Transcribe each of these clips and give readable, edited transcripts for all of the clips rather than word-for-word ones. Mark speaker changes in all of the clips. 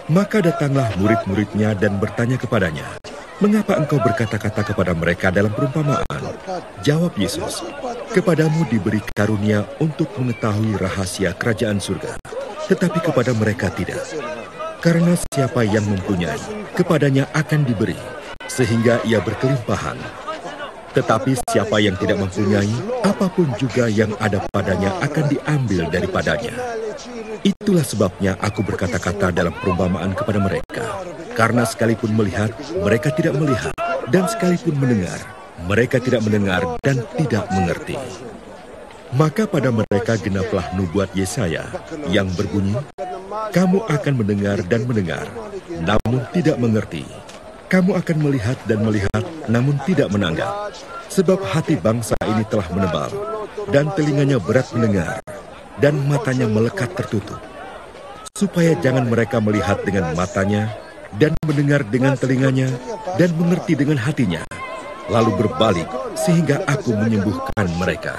Speaker 1: Maka datanglah murid-muridnya dan bertanya kepadanya, "Mengapa engkau berkata-kata kepada mereka dalam perumpamaan?" Jawab Yesus, "Kepadamu diberi karunia untuk mengetahui rahasia kerajaan surga, tetapi kepada mereka tidak. Karena siapa yang mempunyai, kepadanya akan diberi, sehingga ia berkelimpahan. Tetapi siapa yang tidak mempunyai, apapun juga yang ada padanya akan diambil daripadanya. Itulah sebabnya aku berkata-kata dalam perumpamaan kepada mereka. Karena sekalipun melihat, mereka tidak melihat. Dan sekalipun mendengar, mereka tidak mendengar dan tidak mengerti." Maka pada mereka genaplah nubuat Yesaya yang berbunyi, "Kamu akan mendengar dan mendengar, namun tidak mengerti. Kamu akan melihat dan melihat, namun tidak menanggap. Sebab hati bangsa ini telah menebal, dan telinganya berat mendengar, dan matanya melekat tertutup. Supaya jangan mereka melihat dengan matanya, dan mendengar dengan telinganya, dan mengerti dengan hatinya, lalu berbalik sehingga aku menyembuhkan mereka.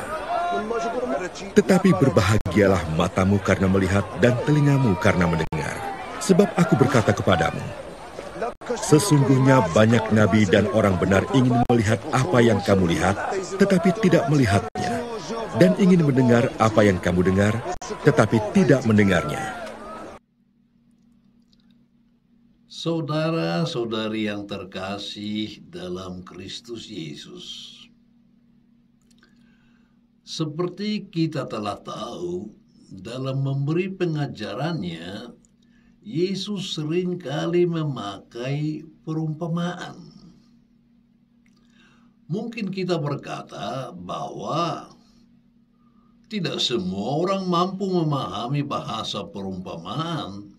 Speaker 1: Tetapi berbahagialah matamu karena melihat dan telingamu karena mendengar. Sebab aku berkata kepadamu, sesungguhnya banyak nabi dan orang benar ingin melihat apa yang kamu lihat, tetapi tidak melihatnya, dan ingin mendengar apa yang kamu dengar, tetapi tidak mendengarnya."
Speaker 2: Saudara-saudari yang terkasih dalam Kristus Yesus, seperti kita telah tahu, dalam memberi pengajarannya, Yesus seringkali memakai perumpamaan. Mungkin kita berkata bahwa tidak semua orang mampu memahami bahasa perumpamaan.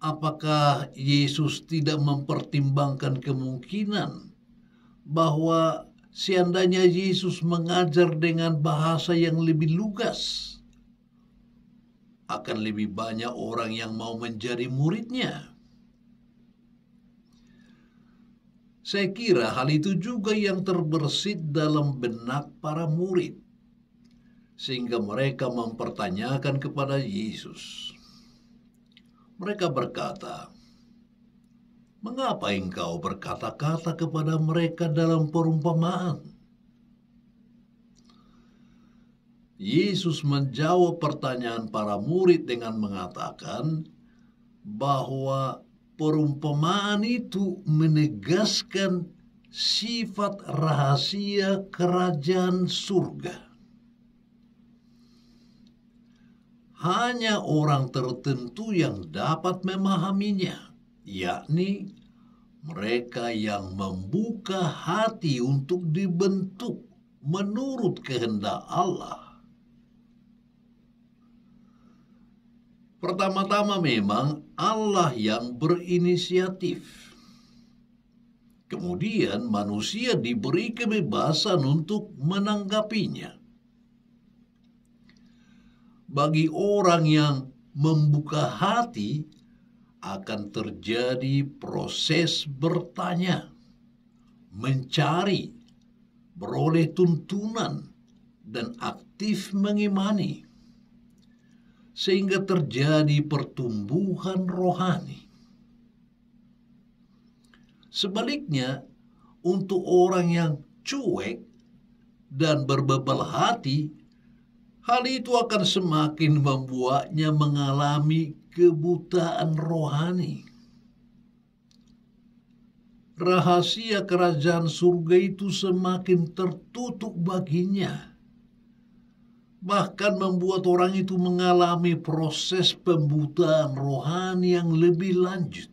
Speaker 2: Apakah Yesus tidak mempertimbangkan kemungkinan bahwa seandainya Yesus mengajar dengan bahasa yang lebih lugas, akan lebih banyak orang yang mau menjadi muridnya? Saya kira hal itu juga yang terbersit dalam benak para murid, sehingga mereka mempertanyakan kepada Yesus. Mereka berkata, "Mengapa engkau berkata-kata kepada mereka dalam perumpamaan?" Yesus menjawab pertanyaan para murid dengan mengatakan bahwa perumpamaan itu menegaskan sifat rahasia kerajaan surga. Hanya orang tertentu yang dapat memahaminya, yakni mereka yang membuka hati untuk dibentuk menurut kehendak Allah. Pertama-tama memang Allah yang berinisiatif. Kemudian manusia diberi kebebasan untuk menanggapinya. Bagi orang yang membuka hati, akan terjadi proses bertanya, mencari, beroleh tuntunan, dan aktif mengimani, sehingga terjadi pertumbuhan rohani. Sebaliknya, untuk orang yang cuek dan berbebal hati, hal itu akan semakin membuatnya mengalami kebutaan rohani. Rahasia kerajaan surga itu semakin tertutup baginya, bahkan membuat orang itu mengalami proses pembutaan rohani yang lebih lanjut.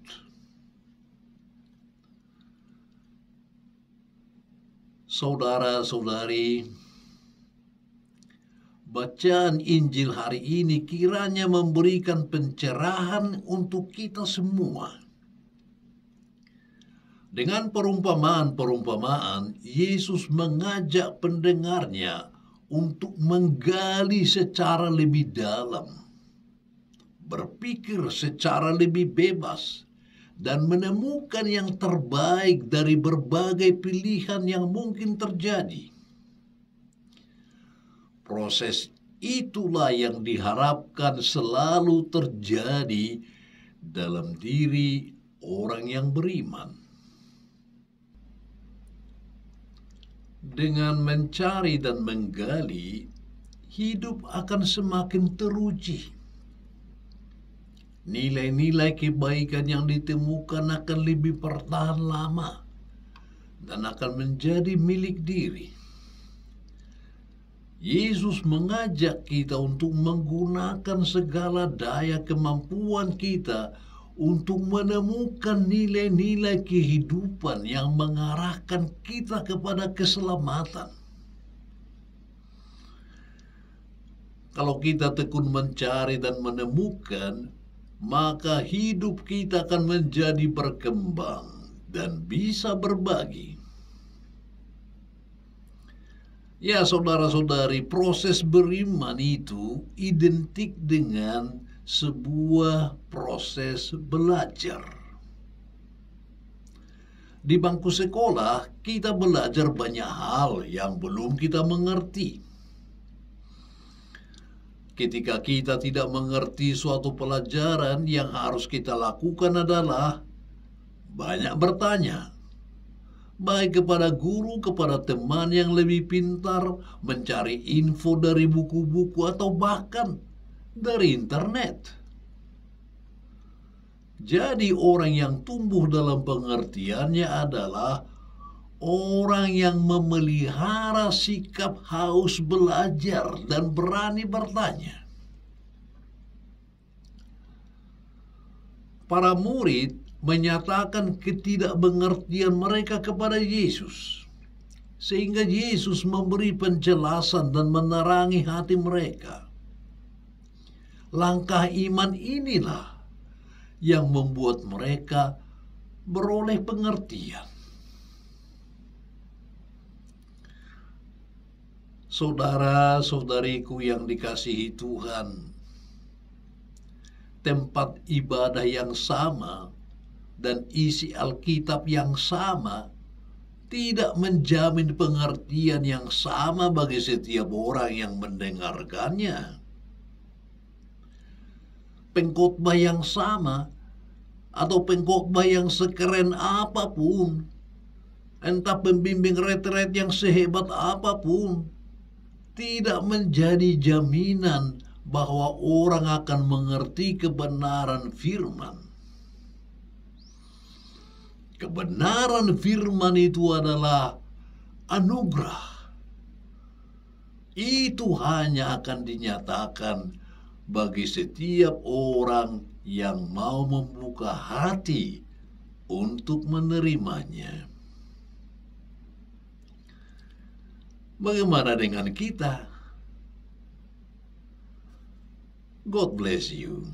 Speaker 2: Saudara-saudari, bacaan Injil hari ini kiranya memberikan pencerahan untuk kita semua. Dengan perumpamaan-perumpamaan, Yesus mengajak pendengarnya untuk menggali secara lebih dalam, berpikir secara lebih bebas, dan menemukan yang terbaik dari berbagai pilihan yang mungkin terjadi. Proses Itulah yang diharapkan selalu terjadi dalam diri orang yang beriman. Dengan mencari dan menggali, hidup akan semakin teruji. Nilai-nilai kebaikan yang ditemukan akan lebih bertahan lama dan akan menjadi milik diri. Yesus mengajak kita untuk menggunakan segala daya kemampuan kita untuk menemukan nilai-nilai kehidupan yang mengarahkan kita kepada keselamatan. Kalau kita tekun mencari dan menemukan, maka hidup kita akan menjadi berkembang dan bisa berbagi. Ya, saudara-saudari, proses beriman itu identik dengan sebuah proses belajar. Di bangku sekolah, kita belajar banyak hal yang belum kita mengerti. Ketika kita tidak mengerti suatu pelajaran, yang harus kita lakukan adalah banyak bertanya. Baik kepada guru, kepada teman yang lebih pintar, mencari info dari buku-buku, atau bahkan dari internet. Jadi orang yang tumbuh dalam pengertiannya adalah orang yang memelihara sikap haus belajar dan berani bertanya. Para murid menyatakan ketidakmengertian mereka kepada Yesus, sehingga Yesus memberi penjelasan dan menerangi hati mereka. Langkah iman inilah yang membuat mereka beroleh pengertian. Saudara-saudariku yang dikasihi Tuhan, tempat ibadah yang sama dan isi Alkitab yang sama tidak menjamin pengertian yang sama bagi setiap orang yang mendengarkannya. Pengkhotbah yang sama atau pengkhotbah yang sekeren apapun, entah pembimbing retret yang sehebat apapun, tidak menjadi jaminan bahwa orang akan mengerti kebenaran firman. Kebenaran firman itu adalah anugerah. Itu hanya akan dinyatakan bagi setiap orang yang mau membuka hati untuk menerimanya. Bagaimana dengan kita? God bless you.